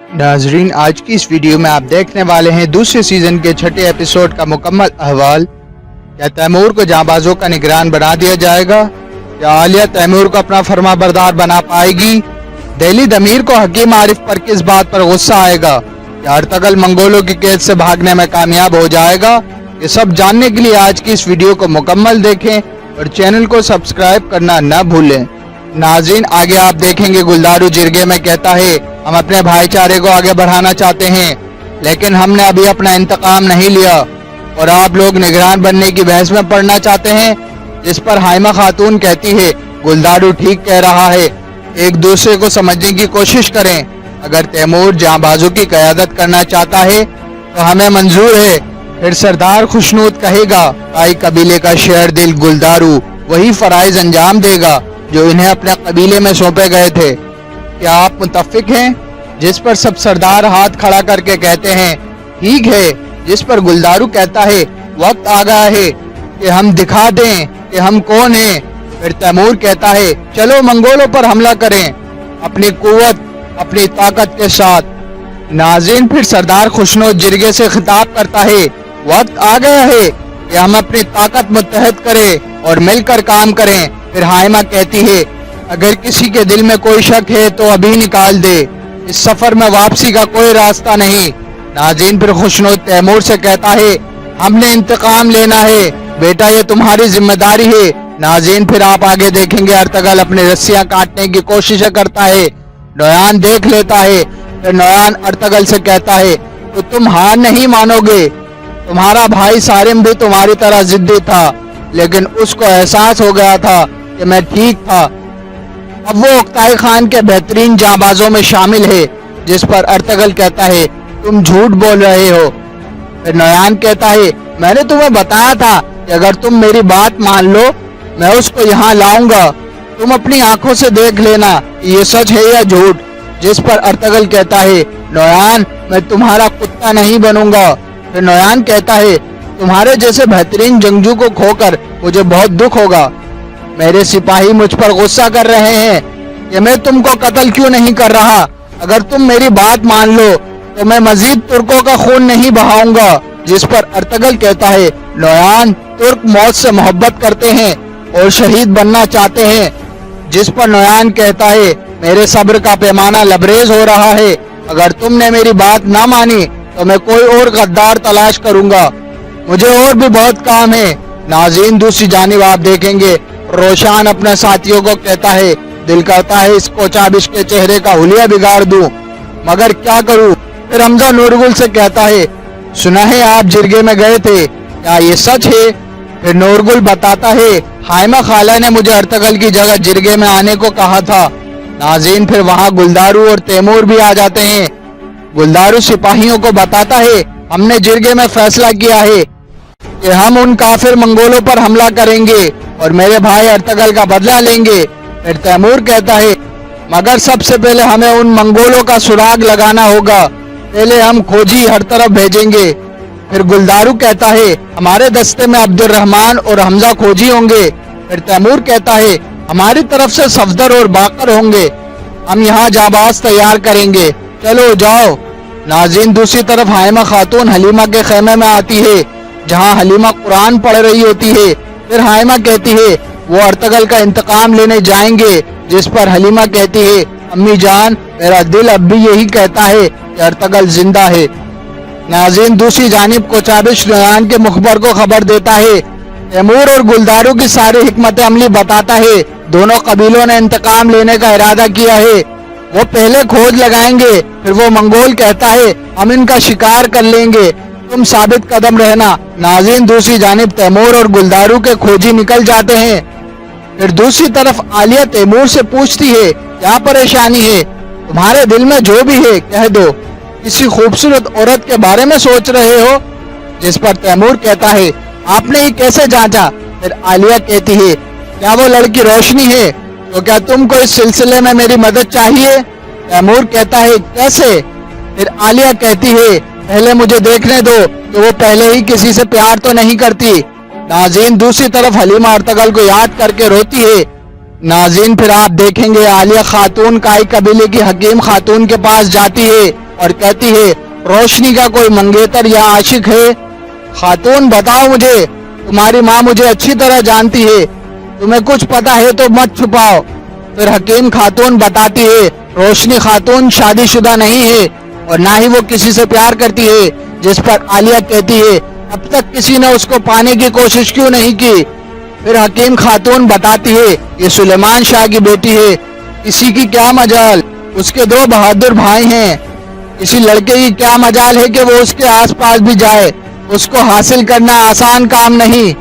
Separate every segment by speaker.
Speaker 1: नाजरीन, आज की इस वीडियो में आप देखने वाले हैं दूसरे सीजन के छठे एपिसोड का मुकम्मल अहवाल। क्या तैमूर को जांबाजों का निगरान बना दिया जाएगा? क्या आलिया तैमूर को अपना फरमाबरदार बना पाएगी? दिल्ली दमीर को हकीम आरिफ पर किस बात पर गुस्सा आएगा? क्या अर्तगल मंगोलों की कैद से भागने में कामयाब हो जाएगा? ये सब जानने के लिए आज की इस वीडियो को मुकम्मल देखें और चैनल को सब्सक्राइब करना न भूलें। नाज़रीन, आगे आप देखेंगे गुलदारू जिरगे में कहता है, हम अपने भाईचारे को आगे बढ़ाना चाहते हैं, लेकिन हमने अभी अपना इंतकाम नहीं लिया और आप लोग निगरान बनने की बहस में पड़ना चाहते हैं। जिस पर हाइमा खातून कहती है, गुलदारू ठीक कह रहा है, एक दूसरे को समझने की कोशिश करें। अगर तैमूर जांबाजों की क़यादत करना चाहता है तो हमें मंजूर है। फिर सरदार खुशनूद कहेगा, ताई कबीले का शेर दिल गुलदारू वही फराइज अंजाम देगा जो इन्हें अपने कबीले में सौंपे गए थे। क्या आप मुतफिक हैं? जिस पर सब सरदार हाथ खड़ा करके कहते हैं, ठीक है। जिस पर गुलदारू कहता है, वक्त आ गया है कि हम दिखा दें कि हम कौन हैं। फिर तैमूर कहता है, चलो मंगोलों पर हमला करें अपनी कुव्वत अपनी ताकत के साथ। नाज़रीन, फिर सरदार खुशनूद जिरगे से खिताब करता है, वक्त आ गया है कि हम अपनी ताकत मुत्तहद करें और मिलकर काम करें। फिर हाइमा कहती है, अगर किसी के दिल में कोई शक है तो अभी निकाल दे, इस सफर में वापसी का कोई रास्ता नहीं। नाज़रीन, फिर खुशनूद तैमूर से कहता है, हमने इंतकाम लेना है बेटा, ये तुम्हारी जिम्मेदारी है। नाज़रीन, फिर आप आगे देखेंगे अर्तगल अपनी रस्सियां काटने की कोशिश करता है, नोयान देख लेता है। फिर नोयान अर्तगल से कहता है, तो तुम हार नहीं मानोगे, तुम्हारा भाई सारिम भी तुम्हारी तरह जिद्दी था, लेकिन उसको एहसास हो गया था कि मैं ठीक था। अब वो उक्ताई खान के बेहतरीन जांबाजों में शामिल है। जिस पर अर्तगल कहता है, तुम झूठ बोल रहे हो। फिर नोयान कहता है, मैंने तुम्हें बताया था कि अगर तुम मेरी बात मान लो मैं उसको यहाँ लाऊंगा, तुम अपनी आंखों से देख लेना ये सच है या झूठ। जिस पर अर्तगल कहता है, नोयान, मैं तुम्हारा कुत्ता नहीं बनूंगा। फिर नोयान कहता है, तुम्हारे जैसे बेहतरीन जंगजू को खोकर मुझे बहुत दुख होगा। मेरे सिपाही मुझ पर गुस्सा कर रहे हैं कि मैं तुमको कत्ल क्यों नहीं कर रहा। अगर तुम मेरी बात मान लो तो मैं मजीद तुर्कों का खून नहीं बहाऊंगा। जिस पर अर्तगल कहता है, नोयान, तुर्क मौत से मोहब्बत करते हैं और शहीद बनना चाहते हैं। जिस पर नोयान कहता है, मेरे सब्र का पैमाना लबरेज हो रहा है, अगर तुमने मेरी बात ना मानी तो मैं कोई और गद्दार तलाश करूंगा, मुझे और भी बहुत काम है। नाज़रीन, दूसरी जानिब आप देखेंगे रोशान अपने साथियों को कहता है, दिल करता है इस कोचाबिश के चेहरे का हुलिया बिगाड़ दूं, मगर क्या करूं। फिर हमजा नूरगुल से कहता है, सुना है आप जिरगे में गए थे, क्या ये सच है? फिर नूरगुल बताता है, हाइमा खाला ने मुझे अर्तगल की जगह जिरगे में आने को कहा था। नाज़रीन, फिर वहाँ गुलदारू और तैमूर भी आ जाते हैं। गुलदारू सिपाहियों को बताता है, हमने जिरगे में फैसला किया है कि हम उन काफिर मंगोलों पर हमला करेंगे और मेरे भाई अर्तगल का बदला लेंगे। फिर तैमूर कहता है, मगर सबसे पहले हमें उन मंगोलों का सुराग लगाना होगा, पहले हम खोजी हर तरफ भेजेंगे। फिर गुलदारू कहता है, हमारे दस्ते में अब्दुर्रहमान और हमजा खोजी होंगे। फिर तैमूर कहता है, हमारी तरफ से सफदर और बाकर होंगे, हम यहाँ जाबाज तैयार करेंगे, चलो जाओ। नाज़रीन, दूसरी तरफ हाइमा खातून हलीमा के खेमे में आती है, जहाँ हलीमा कुरान पढ़ रही होती है। फिर हाइमा कहती है, वो अर्तगल का इंतकाम लेने जाएंगे। जिस पर हलीमा कहती है, अम्मी जान, मेरा दिल अब भी यही कहता है कि अर्तगल जिंदा है। नाज़रीन, दूसरी जानिब कोचाबिश नोयान के मुखबर को खबर देता है, तैमूर और गुलदारू की सारी हिकमत अमली बताता है, दोनों कबीलों ने इंतकाम लेने का इरादा किया है, वो पहले खोज लगाएंगे, फिर वो मंगोल कहता है हम इनका शिकार कर लेंगे, तुम साबित कदम रहना। नाज़रीन, दूसरी जानिब तैमूर और गुलदारू के खोजी निकल जाते हैं। फिर दूसरी तरफ आलिया तैमूर से पूछती है, क्या परेशानी है? तुम्हारे दिल में जो भी है कह दो, किसी खूबसूरत औरत के बारे में सोच रहे हो? जिस पर तैमूर कहता है, आपने ये कैसे जांचा? फिर आलिया कहती है, क्या वो लड़की रोशनी है? तो क्या तुमको इस सिलसिले में मेरी मदद चाहिए? तैमूर कहता है, कैसे? फिर आलिया कहती है, पहले मुझे देखने दो कि वो पहले ही किसी से प्यार तो नहीं करती। नाज़रीन, दूसरी तरफ हलीमा अर्तगल को याद करके रोती है। नाज़रीन, फिर आप देखेंगे आलिया खातून काई कबीले की हकीम खातून के पास जाती है और कहती है रोशनी का कोई मंगेतर या आशिक है? खातून बताओ मुझे, तुम्हारी माँ मुझे अच्छी तरह जानती है, तुम्हें कुछ पता है तो मत छुपाओ। फिर हकीम खातून बताती है रोशनी खातून शादीशुदा नहीं है और ना ही वो किसी से प्यार करती है। जिस पर आलिया कहती है अब तक किसी ने उसको पाने की कोशिश क्यों नहीं की? फिर हकीम खातून बताती है ये सुलेमान शाह की बेटी है, किसी की क्या मजाल, उसके 2 बहादुर भाई हैं, किसी लड़के की क्या मजाल है कि वो उसके आसपास भी जाए, उसको हासिल करना आसान काम नहीं।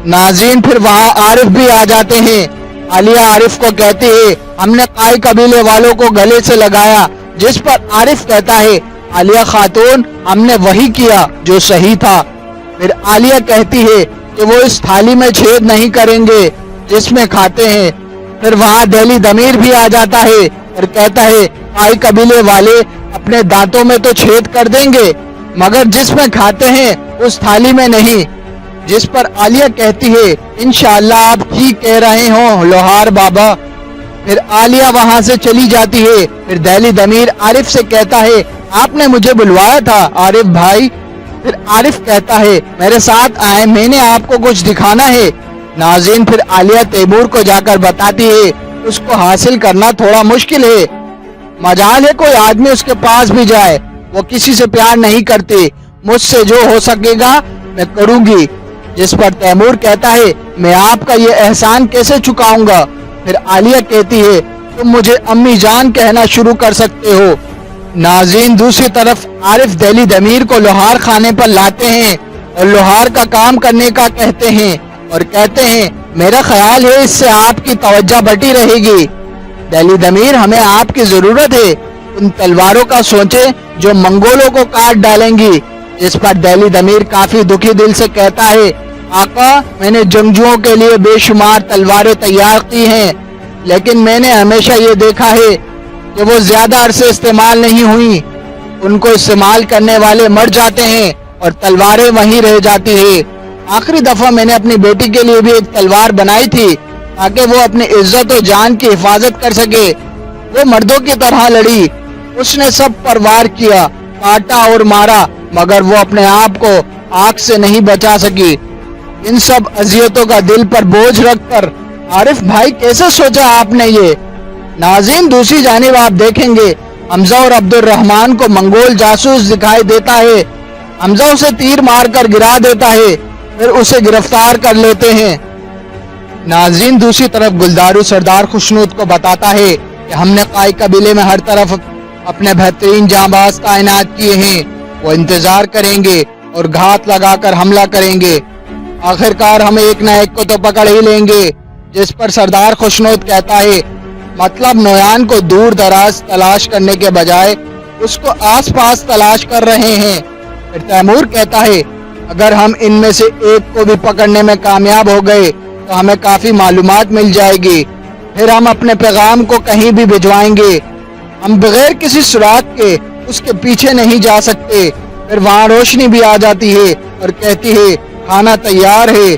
Speaker 1: नाज़रीन फिर वहाँ आरिफ भी आ जाते हैं। आलिया आरिफ को कहती है हमने काई कबीले वालों को गले से लगाया। जिस पर आरिफ कहता है आलिया खातून हमने वही किया जो सही था। फिर आलिया कहती है कि वो इस थाली में छेद नहीं करेंगे जिसमें खाते हैं। फिर वहाँ दिल्ली दमीर भी आ जाता है और कहता है काई कबीले वाले अपने दांतों में तो छेद कर देंगे मगर जिसमें खाते हैं उस थाली में नहीं। जिस पर आलिया कहती है इंशाअल्लाह आप ठीक कह रहे हो लोहार बाबा। फिर आलिया वहाँ से चली जाती है। फिर दिल्ली दमीर आरिफ से कहता है आपने मुझे बुलवाया था आरिफ भाई। फिर आरिफ कहता है मेरे साथ आए, मैंने आपको कुछ दिखाना है। नाज़रीन फिर आलिया तैमूर को जाकर बताती है उसको हासिल करना थोड़ा मुश्किल है, मजाल है कोई आदमी उसके पास भी जाए, वो किसी से प्यार नहीं करती, मुझसे जो हो सकेगा मैं करूंगी। जिस पर तैमूर कहता है मैं आपका ये एहसान कैसे चुकाऊंगा? फिर आलिया कहती है तुम मुझे अम्मी जान कहना शुरू कर सकते हो। नाज़रीन दूसरी तरफ आरिफ दिल्ली दमीर को लोहार खाने पर लाते हैं और लोहार का काम करने का कहते हैं और कहते हैं मेरा ख्याल है इससे आपकी तवज्जो बटी रहेगी। दिल्ली दमीर हमें आपकी जरूरत है, उन तलवारों का सोचे जो मंगोलों को काट डालेंगी। जिस पर दिल्ली दमीर काफी दुखी दिल से कहता है आका मैंने जंगजुओं के लिए बेशुमार तलवारें तैयार की हैं, लेकिन मैंने हमेशा ये देखा है कि वो ज्यादा अरसे इस्तेमाल नहीं हुई, उनको इस्तेमाल करने वाले मर जाते हैं और तलवारें वहीं रह जाती है। आखिरी दफा मैंने अपनी बेटी के लिए भी एक तलवार बनाई थी ताकि वो अपनी इज्जत और जान की हिफाजत कर सके। वो मर्दों की तरह लड़ी, उसने सब पर वार किया, काटा और मारा, मगर वो अपने आप को आग से नहीं बचा सकी। इन सब अजियतों का दिल पर बोझ रखकर आरिफ भाई कैसे सोचा आपने ये? नाज़रीन दूसरी जानिब आप देखेंगे हमजा और अब्दुल रहमान को मंगोल जासूस दिखाई देता है। हमजा उसे तीर मारकर गिरा देता है, फिर उसे गिरफ्तार कर लेते हैं। नाज़रीन दूसरी तरफ गुलदारू सरदार खुशनूद को बताता है कि हमने काई कबीले में हर तरफ अपने बेहतरीन जांबाज तैनात किए हैं, वो इंतजार करेंगे और घात लगाकर हमला करेंगे, आखिरकार हम एक न एक को तो पकड़ ही लेंगे। जिस पर सरदार खुशनूद कहता है मतलब नोयान को दूर दराज तलाश करने के बजाय उसको आसपास तलाश कर रहे हैं। फिर तैमूर कहता है अगर हम इनमें से एक को भी पकड़ने में कामयाब हो गए तो हमें काफी मालूमात मिल जाएगी, फिर हम अपने पैगाम को कहीं भी भिजवाएंगे, हम बगैर किसी सुराग के उसके पीछे नहीं जा सकते। फिर वहाँ रोशनी भी आ जाती है और कहती है खाना तैयार है।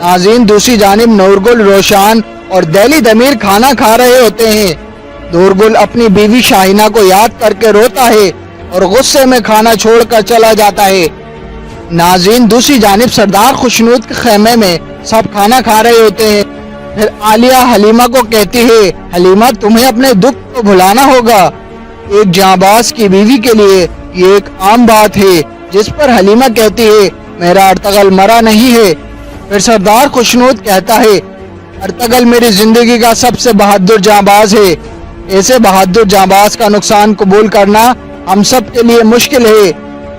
Speaker 1: नाज़रीन दूसरी जानिब नूरगुल, रोशान और दिल्ली दमीर खाना खा रहे होते हैं। नूरगुल अपनी बीवी शाहिना को याद करके रोता है और गुस्से में खाना छोड़कर चला जाता है। नाज़रीन दूसरी जानिब सरदार खुशनूद के खेमे में सब खाना खा रहे होते हैं। फिर आलिया हलीमा को कहती है हलीमा तुम्हें अपने दुख को भुलाना होगा, एक जांबाज की बीवी के लिए ये एक आम बात है। जिस पर हलीमा कहती है मेरा अर्तगल मरा नहीं है। फिर सरदार खुशनूद कहता है अर्तगल मेरी जिंदगी का सबसे बहादुर जांबाज है, ऐसे बहादुर जांबाज का नुकसान कबूल करना हम सब के लिए मुश्किल है।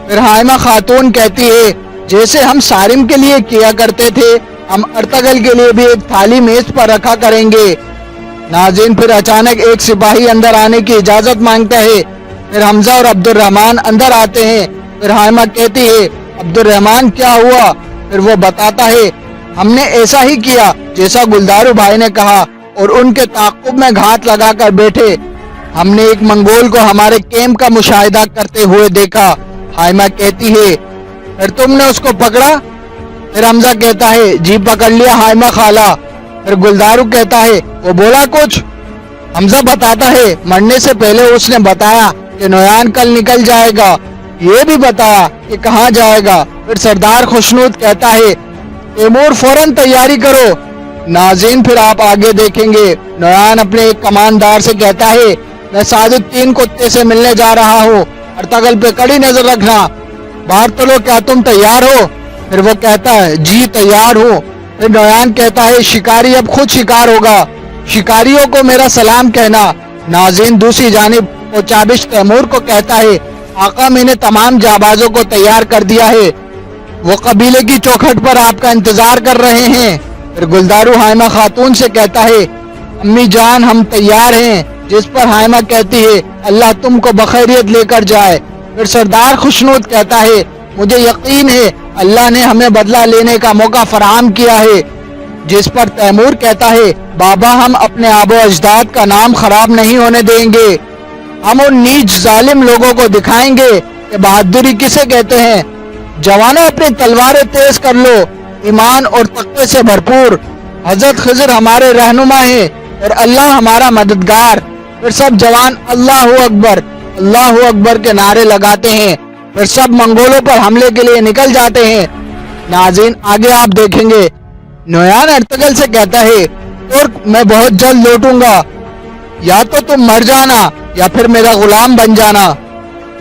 Speaker 1: फिर हाइमा खातून कहती है जैसे हम सारिम के लिए किया करते थे हम अर्तगल के लिए भी एक थाली मेज पर रखा करेंगे। नाज़रीन फिर अचानक एक सिपाही अंदर आने की इजाजत मांगता है। फिर हमजा और अब्दुल रहमान अंदर आते हैं। फिर हाइमा कहती है अब्दुल रहमान क्या हुआ? फिर वो बताता है हमने ऐसा ही किया जैसा गुलदारू भाई ने कहा और उनके ताक़ुब में घात लगाकर बैठे। हमने एक मंगोल को हमारे कैंप का मुशाहिदा करते हुए देखा। हाइमा कहती है फिर तुमने उसको पकड़ा? फिर हमजा कहता है जी पकड़ लिया हाइमा खाला। फिर गुलदारू कहता है वो बोला कुछ? हमजा बताता है मरने से पहले उसने बताया कि नोयान कल निकल जाएगा, ये भी बताया कि कहाँ जाएगा। फिर सरदार खुशनूद कहता है तैमूर फौरन तैयारी करो। नाज़रीन फिर आप आगे देखेंगे नोयान अपने एक कमानदार से कहता है मैं सादुद्दीन कुत्ते से मिलने जा रहा हूँ, अर्तगल पे कड़ी नजर रखना। बारतलो क्या तुम तैयार हो? फिर वो कहता है जी तैयार हूँ। फिर नोयान कहता है शिकारी अब खुद शिकार होगा, शिकारियों को मेरा सलाम कहना। नाज़रीन दूसरी जानिब वो चाबिश तैमूर को कहता है आका मैंने तमाम जाबाजों को तैयार कर दिया है, वो कबीले की चौखट पर आपका इंतजार कर रहे हैं। फिर गुलदारू हाइमा खातून से कहता है अम्मी जान हम तैयार हैं, जिस पर हाइमा कहती है अल्लाह तुमको बखैरियत लेकर जाए। फिर सरदार खुशनूद कहता है मुझे यकीन है अल्लाह ने हमें बदला लेने का मौका फराहम किया है। जिस पर तैमूर कहता है बाबा हम अपने आबो अजदाद का नाम खराब नहीं होने देंगे, हम उन नीच जालिम लोगों को दिखाएंगे कि बहादुरी किसे कहते हैं। जवानों अपनी तलवारें तेज कर लो, ईमान और तक़वे से भरपूर। हजरत खिज़र हमारे रहनुमा हैं और अल्लाह हमारा मददगार। फिर सब जवान अल्लाहु अकबर के नारे लगाते हैं। फिर सब मंगोलों पर हमले के लिए निकल जाते हैं। नाज़रीन आगे आप देखेंगे नोयान अर्तगल से कहता है तुर्क मैं बहुत जल्द लौटूंगा, या तो तुम मर जाना या फिर मेरा गुलाम बन जाना।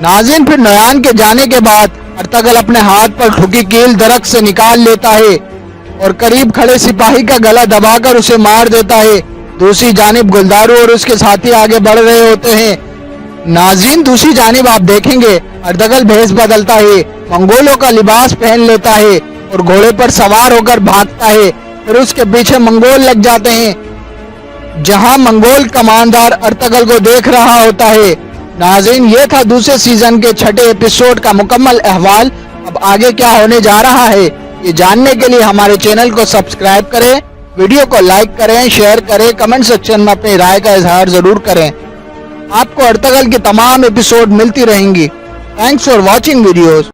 Speaker 1: नाज़रीन फिर नोयान के जाने के बाद अर्तगल अपने हाथ पर ठुकी कील दरख्त से निकाल लेता है और करीब खड़े सिपाही का गला दबाकर उसे मार देता है। दूसरी जानिब गुलदारू और उसके साथी आगे बढ़ रहे होते हैं। नाज़रीन दूसरी जानिब आप देखेंगे अर्तगल भेष बदलता है, मंगोलों का लिबास पहन लेता है और घोड़े पर सवार होकर भागता है। फिर उसके पीछे मंगोल लग जाते हैं, जहां मंगोल कमांडर अर्तगल को देख रहा होता है। नाज़रीन ये था दूसरे सीजन के छठे एपिसोड का मुकम्मल अहवाल। अब आगे क्या होने जा रहा है ये जानने के लिए हमारे चैनल को सब्सक्राइब करें, वीडियो को लाइक करें, शेयर करें, कमेंट सेक्शन में अपनी राय का इजहार जरूर करें। आपको अर्तगल की तमाम एपिसोड मिलती रहेंगी। Thanks for watching videos.